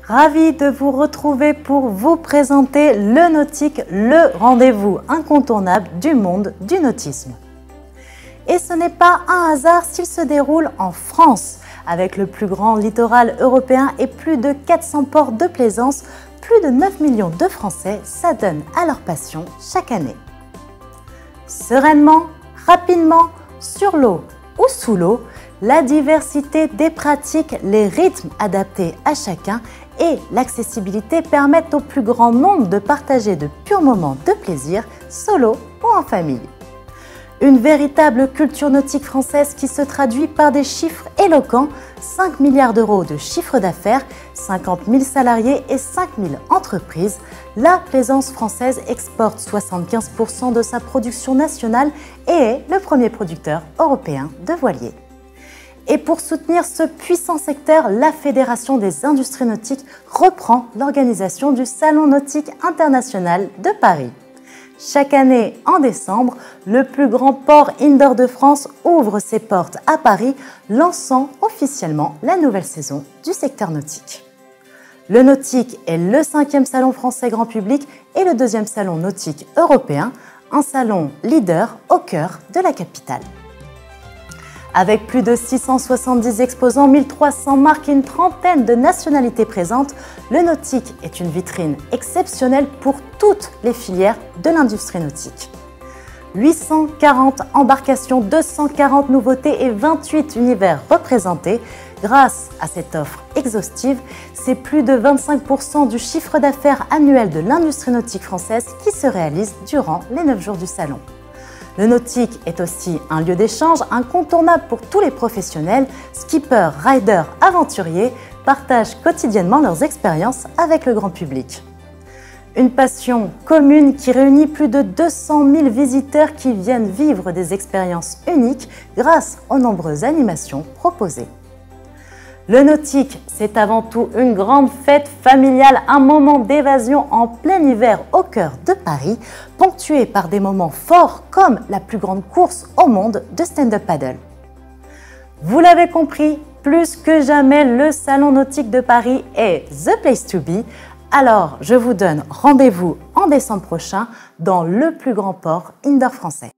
Ravi de vous retrouver pour vous présenter le Nautique, le rendez-vous incontournable du monde du nautisme. Et ce n'est pas un hasard s'il se déroule en France. Avec le plus grand littoral européen et plus de 400 ports de plaisance, plus de 9 millions de Français s'adonnent à leur passion chaque année. Sereinement, rapidement, sur l'eau ou sous l'eau, la diversité des pratiques, les rythmes adaptés à chacun et l'accessibilité permettent au plus grand nombre de partager de purs moments de plaisir, solo ou en famille. Une véritable culture nautique française qui se traduit par des chiffres éloquents, 5 milliards d'euros de chiffre d'affaires, 50 000 salariés et 5 000 entreprises. La plaisance française exporte 75% de sa production nationale et est le premier producteur européen de voiliers. Et pour soutenir ce puissant secteur, la Fédération des industries nautiques reprend l'organisation du Salon nautique international de Paris. Chaque année, en décembre, le plus grand port indoor de France ouvre ses portes à Paris, lançant officiellement la nouvelle saison du secteur nautique. Le Nautique est le 5e salon français grand public et le 2e salon nautique européen, un salon leader au cœur de la capitale. Avec plus de 670 exposants, 1300 marques et une trentaine de nationalités présentes, le Nautique est une vitrine exceptionnelle pour toutes les filières de l'industrie nautique. 840 embarcations, 240 nouveautés et 28 univers représentés. Grâce à cette offre exhaustive, c'est plus de 25% du chiffre d'affaires annuel de l'industrie nautique française qui se réalise durant les 9 jours du salon. Le Nautique est aussi un lieu d'échange incontournable pour tous les professionnels. Skippers, riders, aventuriers partagent quotidiennement leurs expériences avec le grand public. Une passion commune qui réunit plus de 200 000 visiteurs qui viennent vivre des expériences uniques grâce aux nombreuses animations proposées. Le Nautique, c'est avant tout une grande fête familiale, un moment d'évasion en plein hiver au cœur de Paris, ponctué par des moments forts comme la plus grande course au monde de stand-up paddle. Vous l'avez compris, plus que jamais, le Salon nautique de Paris est the place to be. Alors, je vous donne rendez-vous en décembre prochain dans le plus grand port indoor français.